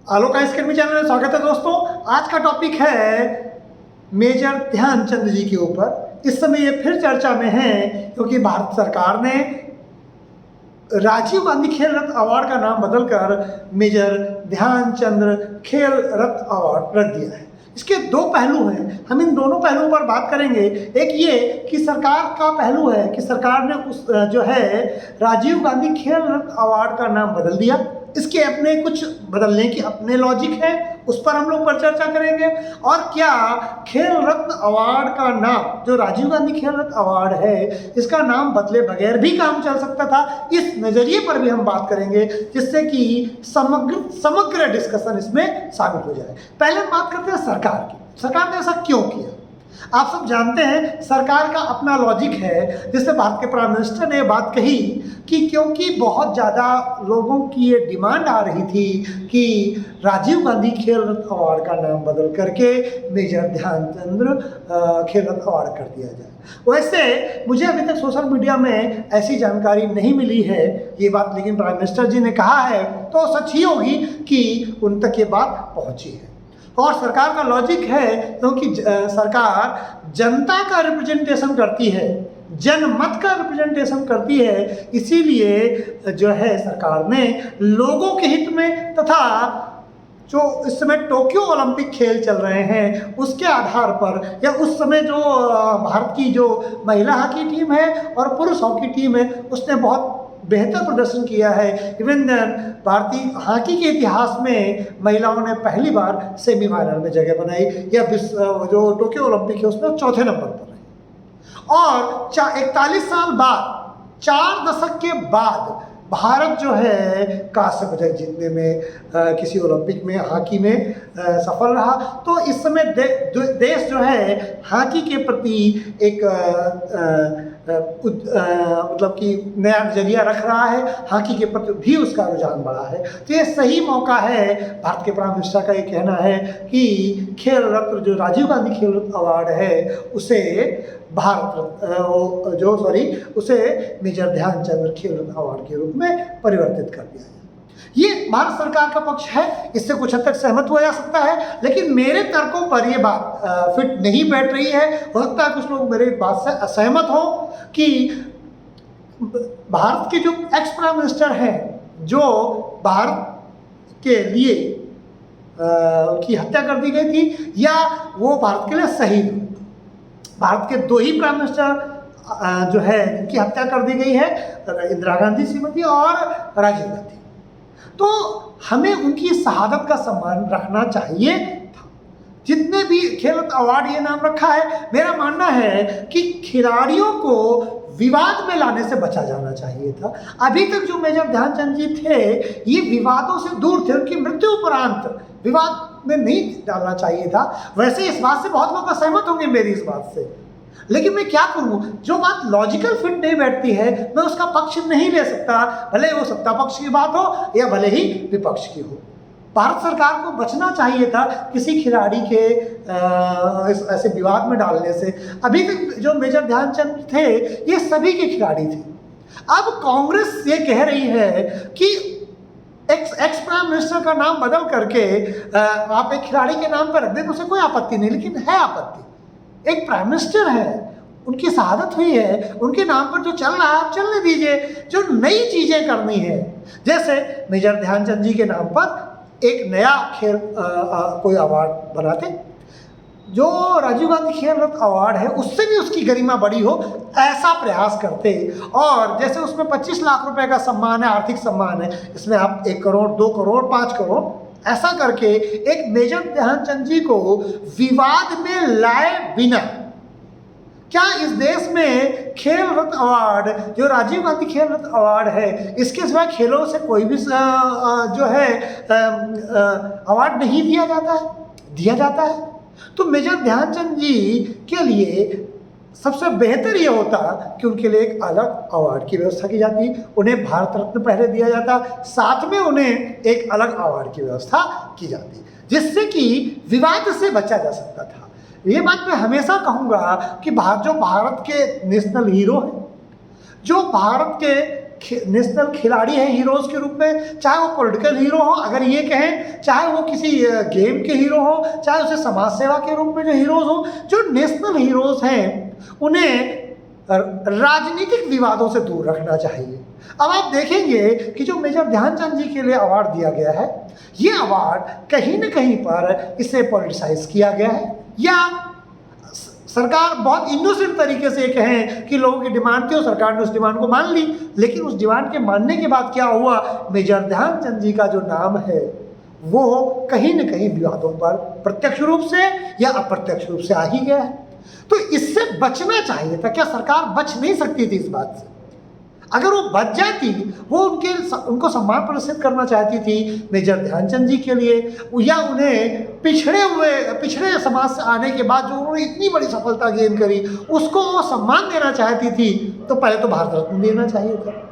आलोक academy channel में स्वागत है दोस्तों। आज का टॉपिक है मेजर ध्यानचंद जी के ऊपर। इस समय ये फिर चर्चा में है क्योंकि भारत सरकार ने राजीव गांधी खेल रत्न अवार्ड का नाम बदलकर मेजर ध्यानचंद खेल रत्न अवार्ड रख दिया है। इसके दो पहलू हैं, हम इन दोनों पहलुओं पर बात करेंगे। एक ये कि सरकार का पहलू है कि सरकार ने उस जो है राजीव गांधी खेल रत्न अवार्ड का नाम बदल दिया। इसके अपने कुछ बदलने की अपने लॉजिक है, उस पर हम लोग पर चर्चा करेंगे। और क्या खेल रत्न अवार्ड का नाम जो राजीव गांधी खेल रत्न अवार्ड है, इसका नाम बदले बगैर भी काम चल सकता था, इस नज़रिए पर भी हम बात करेंगे, जिससे कि समग्र डिस्कशन इसमें शामिल हो जाए। पहले हम बात करते हैं सरकार की। सरकार ने ऐसा क्यों किया? आप सब जानते हैं सरकार का अपना लॉजिक है, जिससे भारत के प्राइम मिनिस्टर ने ये बात कही कि क्योंकि बहुत ज़्यादा लोगों की ये डिमांड आ रही थी कि राजीव गांधी खेल रत्न अवार्ड का नाम बदल करके मेजर ध्यानचंद खेल रत्न अवार्ड कर दिया जाए। वैसे मुझे अभी तक सोशल मीडिया में ऐसी जानकारी नहीं मिली है ये बात, लेकिन प्राइम मिनिस्टर जी ने कहा है तो सच ही होगी कि उन तक ये बात पहुँची है। और सरकार का लॉजिक है क्योंकि सरकार जनता का रिप्रेजेंटेशन करती है, जनमत का रिप्रेजेंटेशन करती है, इसीलिए जो है सरकार ने लोगों के हित में तथा जो इस समय टोक्यो ओलंपिक खेल चल रहे हैं उसके आधार पर, या उस समय जो भारत की जो महिला हॉकी टीम है और पुरुष हॉकी टीम है उसने बहुत बेहतर प्रदर्शन किया है। इवन भारतीय हॉकी के इतिहास में महिलाओं ने पहली बार सेमीफाइनल में जगह बनाई, या जो टोक्यो ओलंपिक है उसमें चौथे नंबर पर है। और 41 साल बाद, 4 दशक के बाद भारत जो है कांस्य पदक जीतने में किसी ओलंपिक में हॉकी में सफल रहा। तो इस समय देश जो है हॉकी के प्रति एक मतलब कि नया नजरिया रख रहा है, हॉकी के प्रति भी उसका रुझान बढ़ा है। तो ये सही मौका है, भारत के प्राइम मिनिस्टर का ये कहना है कि खेल रत्न जो राजीव गांधी खेल रत्न अवार्ड है उसे उसे मेजर ध्यानचंद खेल रत्न अवार्ड के रूप में परिवर्तित कर दिया जाए। ये भारत सरकार का पक्ष है, इससे कुछ हद तक सहमत हुआ जा सकता है, लेकिन मेरे तर्कों पर यह बात फिट नहीं बैठ रही है। हो सकता है कुछ लोग मेरी बात से असहमत हो कि भारत के जो एक्स प्राइम मिनिस्टर हैं, जो भारत के लिए उनकी हत्या कर दी गई थी, या वो भारत के लिए शहीद हुए। भारत के 2 ही प्राइम मिनिस्टर जो है जिनकी हत्या कर दी गई है, इंदिरा गांधी श्रीमती और राजीव गांधी। तो हमें उनकी शहादत का सम्मान रखना चाहिए था। जितने भी खेल रत्न अवार्ड ये नाम रखा है, मेरा मानना है कि खिलाड़ियों को विवाद में लाने से बचा जाना चाहिए था। अभी तक जो मेजर ध्यानचंद जी थे ये विवादों से दूर थे, उनकी मृत्यु उपरांत विवाद में नहीं डालना चाहिए था। वैसे इस बात से बहुत लोग असहमत होंगे मेरी इस बात से, लेकिन मैं क्या करूं, जो बात लॉजिकल फिट नहीं बैठती है मैं उसका पक्ष नहीं ले सकता, भले वो सत्ता पक्ष की बात हो या भले ही विपक्ष की हो। भारत सरकार को बचना चाहिए था किसी खिलाड़ी के ऐसे विवाद में डालने से। अभी तक जो मेजर ध्यानचंद थे ये सभी के खिलाड़ी थे। अब कांग्रेस ये कह रही है कि एक्स प्राइम मिनिस्टर का नाम बदल करके आप एक खिलाड़ी के नाम पर रख दें तो उसे कोई आपत्ति नहीं, लेकिन है आपत्ति। एक प्राइम मिनिस्टर है, उनकी शहादत हुई है, उनके नाम पर जो चल रहा है आप चलने दीजिए। जो नई चीज़ें करनी है, जैसे मेजर ध्यानचंद जी के नाम पर एक नया खेल कोई अवार्ड बनाते, जो राजीव गांधी खेल रत्न अवार्ड है उससे भी उसकी गरिमा बड़ी हो, ऐसा प्रयास करते। और जैसे उसमें 25 लाख रुपए का सम्मान है, आर्थिक सम्मान है, इसमें आप 1 करोड़ 2 करोड़ 5 करोड़ ऐसा करके एक मेजर ध्यानचंद जी को विवाद में लाए बिना, क्या इस देश में खेल रत्न अवार्ड जो राजीव गांधी खेल रत्न अवार्ड है इसके सिवा खेलों से कोई भी जो है अवार्ड नहीं दिया जाता है? दिया जाता है। तो मेजर ध्यानचंद जी के लिए सबसे बेहतर ये होता कि उनके लिए एक अलग अवार्ड की व्यवस्था की जाती, उन्हें भारत रत्न पहले दिया जाता, साथ में उन्हें एक अलग अवार्ड की व्यवस्था की जाती, जिससे कि विवाद से बचा जा सकता था। ये बात मैं हमेशा कहूँगा कि जो भारत के नेशनल हीरो हैं, जो भारत के नेशनल खिलाड़ी हैं हीरोज़ के रूप में, चाहे वो पॉलिटिकल हीरो हो अगर ये कहें, चाहे वो किसी गेम के हीरो हो, चाहे उसे समाज सेवा के रूप में जो हीरोज़ हो। जो नेशनल हीरोज़ हैं उन्हें राजनीतिक विवादों से दूर रखना चाहिए। अब आप देखेंगे कि जो मेजर ध्यानचंद जी के लिए अवार्ड दिया गया है, ये अवार्ड कहीं न कहीं पर इसे पॉलिटिसाइज किया गया है, या सरकार बहुत इनोसेंट तरीके से कहें कि लोगों की डिमांड थी और सरकार ने उस डिमांड को मान ली, लेकिन उस डिमांड के मानने के बाद क्या हुआ, मेजर ध्यानचंद जी का जो नाम है वो कहीं न कहीं विवादों पर प्रत्यक्ष रूप से या अप्रत्यक्ष रूप से आ ही गया है। तो इससे बचना चाहिए था। क्या सरकार बच नहीं सकती थी इस बात से? अगर वो बच जाती, वो उनको सम्मान प्रदर्शित करना चाहती थी मेजर ध्यानचंद जी के लिए, या उन्हें पिछड़े समाज से आने के बाद जो उन्होंने इतनी बड़ी सफलता गेन करी उसको वो सम्मान देना चाहती थी, तो पहले तो भारत रत्न देना चाहिए था।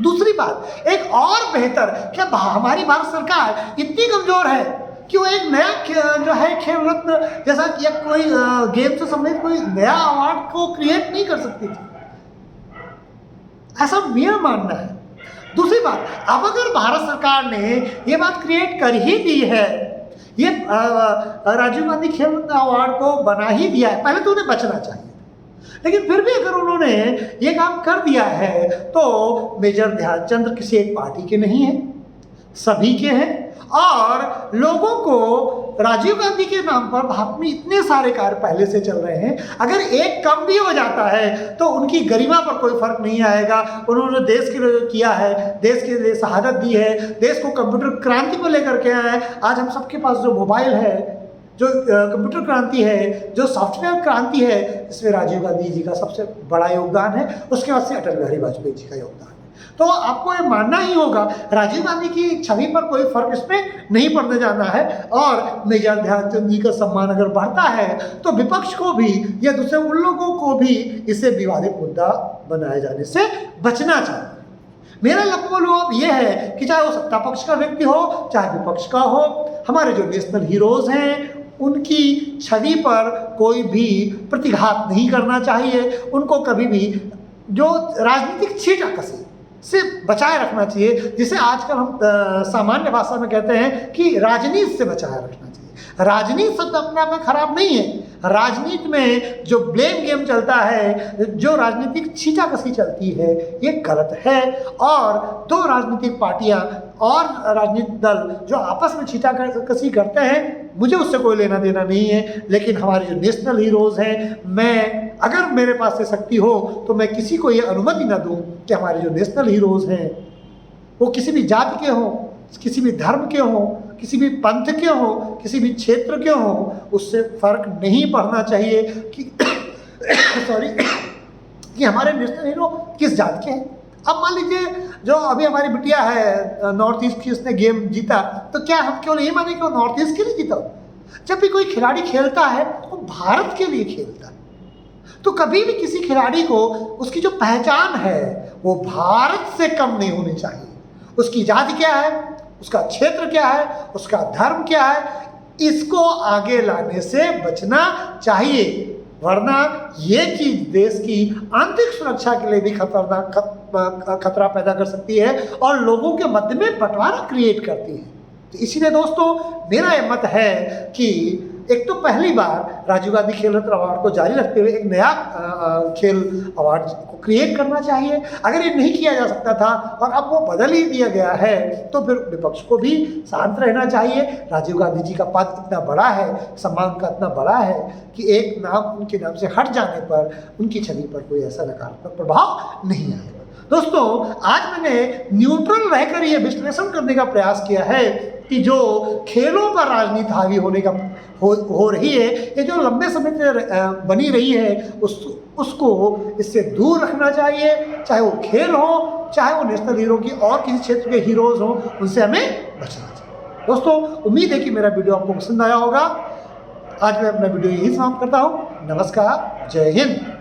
दूसरी बात, एक और बेहतर, क्या हमारी भारत सरकार इतनी कमजोर है कि वो एक नया जो है खेल रत्न जैसा कि कोई गेम से संबंधित कोई नया अवार्ड को क्रिएट नहीं कर सकती थी? ऐसा मेरा मानना है। दूसरी बात, अब अगर भारत सरकार ने ये बात क्रिएट कर ही दी है, ये राजीव गांधी खेल रत्न अवार्ड को बना ही दिया है, पहले तो उन्हें बचना चाहिए, लेकिन फिर भी अगर उन्होंने ये काम कर दिया है तो मेजर ध्यानचंद किसी एक पार्टी के नहीं हैं, सभी के हैं। और लोगों को राजीव गांधी के नाम पर भारत में इतने सारे कार्य पहले से चल रहे हैं, अगर एक कम भी हो जाता है तो उनकी गरिमा पर कोई फर्क नहीं आएगा। उन्होंने देश के लिए किया है, देश के लिए शहादत दी है, देश को कंप्यूटर क्रांति को लेकर के आया है। आज हम सबके पास जो मोबाइल है, जो कंप्यूटर क्रांति है, जो सॉफ्टवेयर क्रांति है, इसमें राजीव गांधी जी का सबसे बड़ा योगदान है। उसके बाद से अटल बिहारी वाजपेयी जी का योगदान है। तो आपको ये मानना ही होगा राजीव गांधी की छवि पर कोई फर्क इसमें नहीं पड़ने जाना है। और मेजर ध्यानचंद जी का सम्मान अगर बढ़ता है तो विपक्ष को भी या दूसरे उन लोगों को भी इसे विवादित मुद्दा बनाए जाने से बचना चाहिए। मेरा लक्ष्य अब यह है कि चाहे वो सत्ता पक्ष का व्यक्ति हो चाहे विपक्ष का हो, हमारे जो नेशनल हीरोज हैं उनकी छवि पर कोई भी प्रतिघात नहीं करना चाहिए। उनको कभी भी जो राजनीतिक छींटाकशी से बचाए रखना चाहिए, जिसे आजकल हम सामान्य भाषा में कहते हैं कि राजनीति से बचाए रखना चाहिए। राजनीति शब्द अपने आप में खराब नहीं है। राजनीति में जो ब्लेम गेम चलता है, जो राजनीतिक छींटाकशी चलती है, ये गलत है। और दो राजनीतिक पार्टियां और राजनीतिक दल जो आपस में छींटाकशी करते हैं, मुझे उससे कोई लेना देना नहीं है। लेकिन हमारे जो नेशनल हीरोज़ हैं, मैं अगर मेरे पास से शक्ति हो तो मैं किसी को ये अनुमति ना दूं कि हमारे जो नेशनल हीरोज़ हैं वो किसी भी जाति के हों, किसी भी धर्म के हों, किसी भी पंथ के हों, किसी भी क्षेत्र के हों, उससे फर्क नहीं पड़ना चाहिए कि सॉरी कि हमारे नेशनल हीरो किस जात के हैं। अब मान लीजिए जो अभी हमारी बिटिया है नॉर्थ ईस्ट की, उसने गेम जीता, तो क्या हम केवल ये माने कि वो नॉर्थ ईस्ट के लिए जीता? जब भी कोई खिलाड़ी खेलता है वो भारत के लिए खेलता है, तो कभी भी किसी खिलाड़ी को उसकी जो पहचान है वो भारत से कम नहीं होनी चाहिए। उसकी जाति क्या है, उसका क्षेत्र क्या है, उसका धर्म क्या है, इसको आगे लाने से बचना चाहिए, वरना ये चीज देश की आंतरिक सुरक्षा के लिए भी खतरा पैदा कर सकती है और लोगों के मध्य में बंटवारा क्रिएट करती है। तो इसीलिए दोस्तों मेरा ये मत है कि एक तो पहली बार राजीव गांधी खेल रत्न अवार्ड को जारी रखते हुए एक नया खेल अवार्ड को क्रिएट करना चाहिए। अगर ये नहीं किया जा सकता था और अब वो बदल ही दिया गया है तो फिर विपक्ष को भी शांत रहना चाहिए। राजीव गांधी जी का पद इतना बड़ा है, सम्मान का इतना बड़ा है कि एक नाम उनके नाम से हट जाने पर उनकी छवि पर कोई ऐसा नकारात्मक प्रभाव नहीं आएगा। दोस्तों आज मैंने न्यूट्रल रहकर यह विश्लेषण करने का प्रयास किया है कि जो खेलों पर राजनीति हावी होने का हो रही है, ये जो लंबे समय से बनी रही है, उसको इससे दूर रखना चाहिए। चाहे वो खेल हो, चाहे वो नेशनल हीरो की और किसी क्षेत्र के हीरोज हों, उनसे हमें बचना चाहिए। दोस्तों उम्मीद है कि मेरा वीडियो आपको पसंद आया होगा। आज मैं अपना वीडियो यही समाप्त करता हूँ। नमस्कार, जय हिंद।